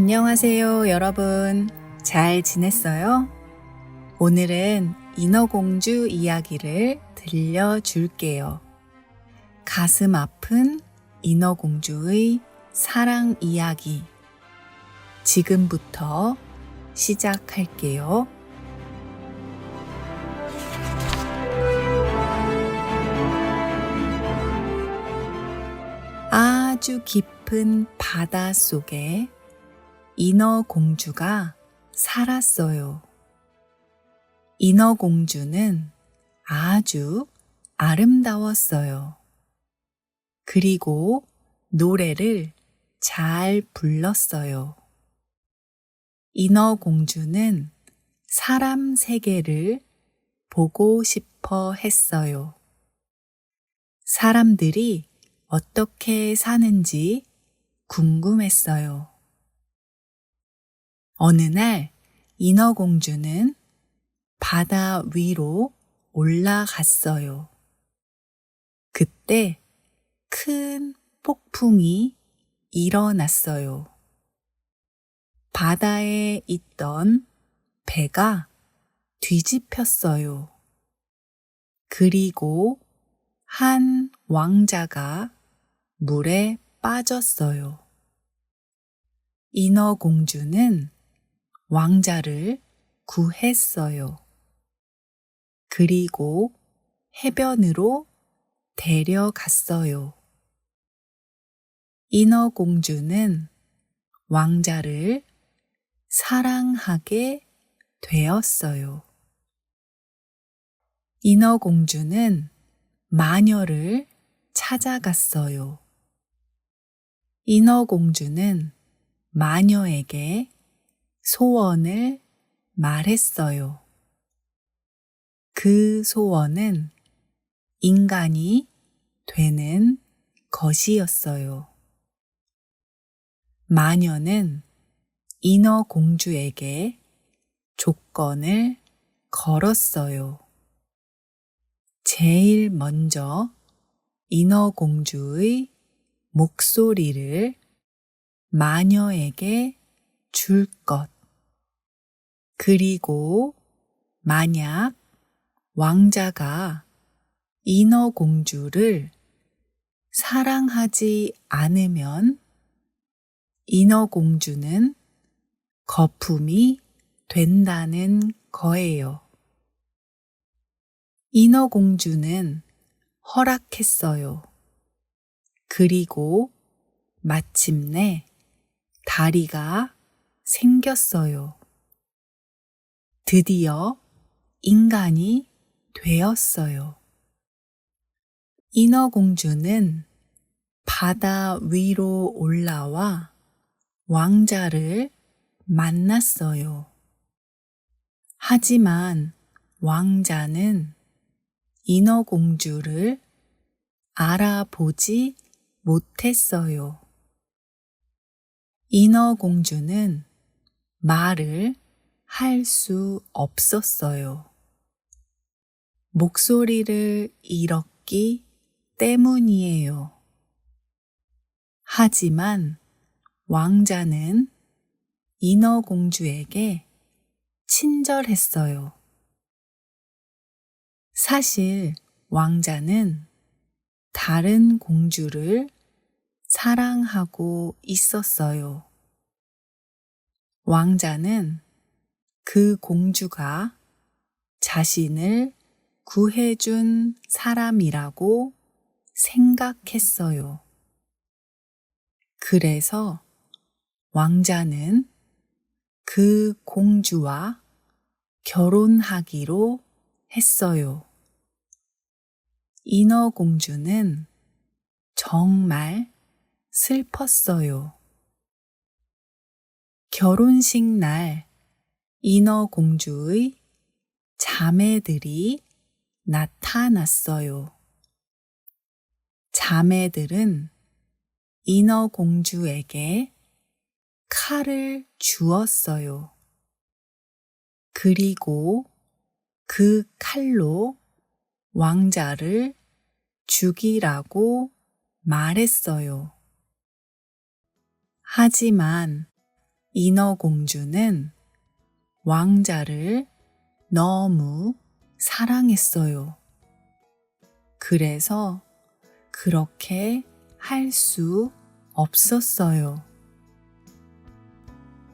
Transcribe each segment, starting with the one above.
안녕하세요, 여러분. 잘 지냈어요? 오늘은 인어공주 이야기를 들려줄게요. 가슴 아픈 인어공주의 사랑 이야기. 지금부터 시작할게요. 아주 깊은 바다 속에 인어공주가 살았어요. 인어공주는 아주 아름다웠어요. 그리고 노래를 잘 불렀어요. 인어공주는 사람 세계를 보고 싶어 했어요. 사람들이 어떻게 사는지 궁금했어요. 어느 날 인어공주는 바다 위로 올라갔어요. 그때 큰 폭풍이 일어났어요. 바다에 있던 배가 뒤집혔어요. 그리고 한 왕자가 물에 빠졌어요. 인어공주는 왕자를 구했어요. 그리고 해변으로 데려갔어요. 인어공주는 왕자를 사랑하게 되었어요. 인어공주는 마녀를 찾아갔어요. 인어공주는 마녀에게 소원을 말했어요. 그 소원은 인간이 되는 것이었어요. 마녀는 인어공주에게 조건을 걸었어요. 제일 먼저 인어공주의 목소리를 마녀에게 줄 것. 그리고 만약 왕자가 인어공주를 사랑하지 않으면 인어공주는 거품이 된다는 거예요. 인어공주는 허락했어요. 그리고 마침내 다리가 생겼어요. 드디어 인간이 되었어요. 인어공주는 바다 위로 올라와 왕자를 만났어요. 하지만 왕자는 인어공주를 알아보지 못했어요. 인어공주는 말을 할 수 없었어요. 목소리를 잃었기 때문이에요. 하지만 왕자는 인어공주에게 친절했어요. 사실 왕자는 다른 공주를 사랑하고 있었어요. 왕자는 그 공주가 자신을 구해준 사람이라고 생각했어요. 그래서 왕자는 그 공주와 결혼하기로 했어요. 인어공주는 정말 슬펐어요. 결혼식 날 인어공주의 자매들이 나타났어요. 자매들은 인어공주에게 칼을 주었어요. 그리고 그 칼로 왕자를 죽이라고 말했어요. 하지만 인어공주는 왕자를 너무 사랑했어요. 그래서 그렇게 할 수 없었어요.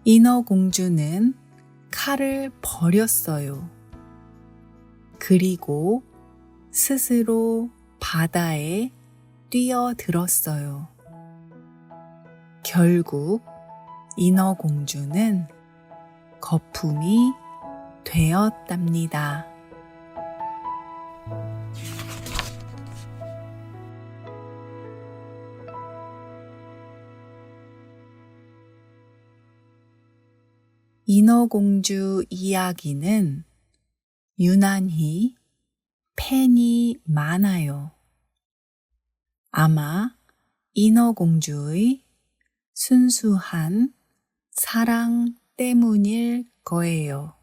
인어공주는 칼을 버렸어요. 그리고 스스로 바다에 뛰어들었어요. 결국 인어공주는 거품이 되었답니다. 인어공주 이야기는 유난히 팬이 많아요. 아마 인어공주의 순수한 사랑 때문일 거예요.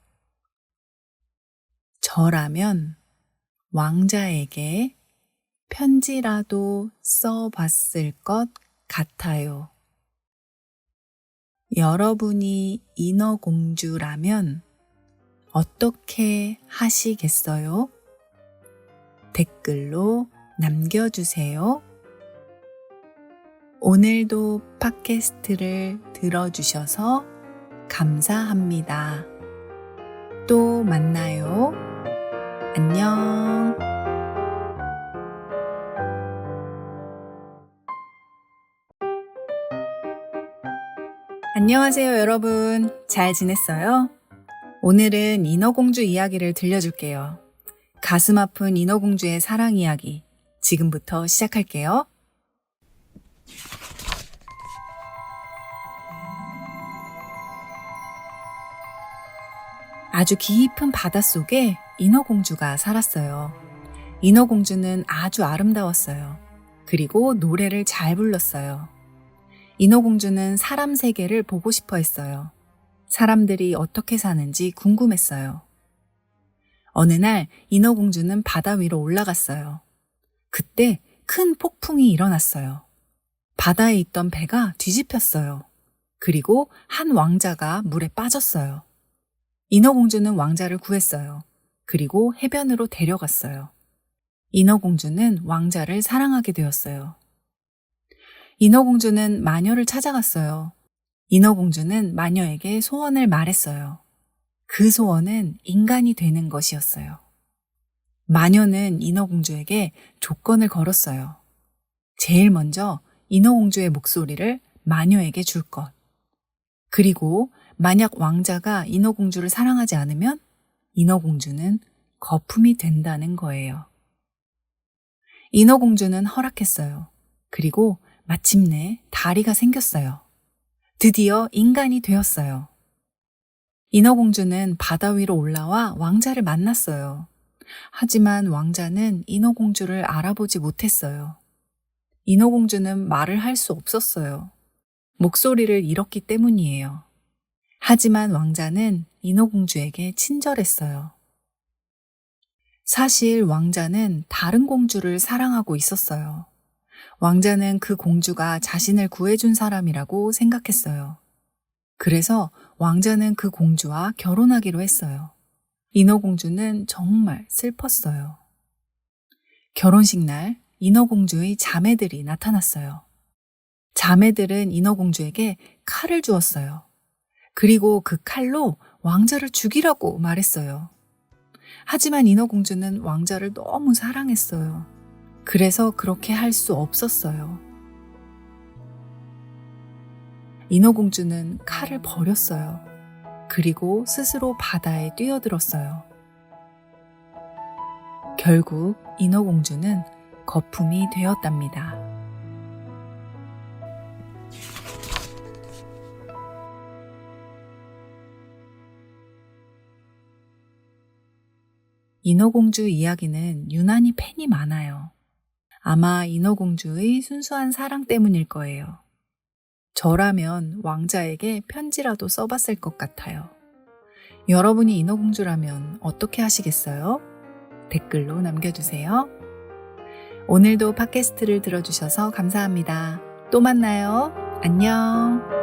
저라면 왕자에게 편지라도 써봤을 것 같아요. 여러분이 인어공주라면 어떻게 하시겠어요? 댓글로 남겨주세요. 오늘도 팟캐스트를 들어주셔서 감사합니다. 또 만나요. 안녕. 안녕하세요, 여러분. 잘 지냈어요? 오늘은 인어공주 이야기를 들려줄게요. 가슴 아픈 인어공주의 사랑 이야기. 지금부터 시작할게요. 아주 깊은 바닷속에 인어공주가 살았어요. 인어공주는 아주 아름다웠어요. 그리고 노래를 잘 불렀어요. 인어공주는 사람 세계를 보고 싶어 했어요. 사람들이 어떻게 사는지 궁금했어요. 어느 날 인어공주는 바다 위로 올라갔어요. 그때 큰 폭풍이 일어났어요. 바다에 있던 배가 뒤집혔어요. 그리고 한 왕자가 물에 빠졌어요. 인어공주는 왕자를 구했어요. 그리고 해변으로 데려갔어요. 인어공주는 왕자를 사랑하게 되었어요. 인어공주는 마녀를 찾아갔어요. 인어공주는 마녀에게 소원을 말했어요. 그 소원은 인간이 되는 것이었어요. 마녀는 인어공주에게 조건을 걸었어요. 제일 먼저 인어공주의 목소리를 마녀에게 줄 것. 그리고 만약 왕자가 인어공주를 사랑하지 않으면 인어공주는 거품이 된다는 거예요. 인어공주는 허락했어요. 그리고 마침내 다리가 생겼어요. 드디어 인간이 되었어요. 인어공주는 바다 위로 올라와 왕자를 만났어요. 하지만 왕자는 인어공주를 알아보지 못했어요. 인어공주는 말을 할 수 없었어요. 목소리를 잃었기 때문이에요. 하지만 왕자는 인어공주에게 친절했어요. 사실 왕자는 다른 공주를 사랑하고 있었어요. 왕자는 그 공주가 자신을 구해준 사람이라고 생각했어요. 그래서 왕자는 그 공주와 결혼하기로 했어요. 인어공주는 정말 슬펐어요. 결혼식 날 인어공주의 자매들이 나타났어요. 자매들은 인어공주에게 칼을 주었어요. 그리고 그 칼로 왕자를 죽이라고 말했어요. 하지만 인어공주는 왕자를 너무 사랑했어요. 그래서 그렇게 할 수 없었어요. 인어공주는 칼을 버렸어요. 그리고 스스로 바다에 뛰어들었어요. 결국 인어공주는 거품이 되었답니다. 인어공주 이야기는 유난히 팬이 많아요. 아마 인어공주의 순수한 사랑 때문일 거예요. 저라면 왕자에게 편지라도 써봤을 것 같아요. 여러분이 인어공주라면 어떻게 하시겠어요? 댓글로 남겨주세요. 오늘도 팟캐스트를 들어주셔서 감사합니다. 또 만나요. 안녕.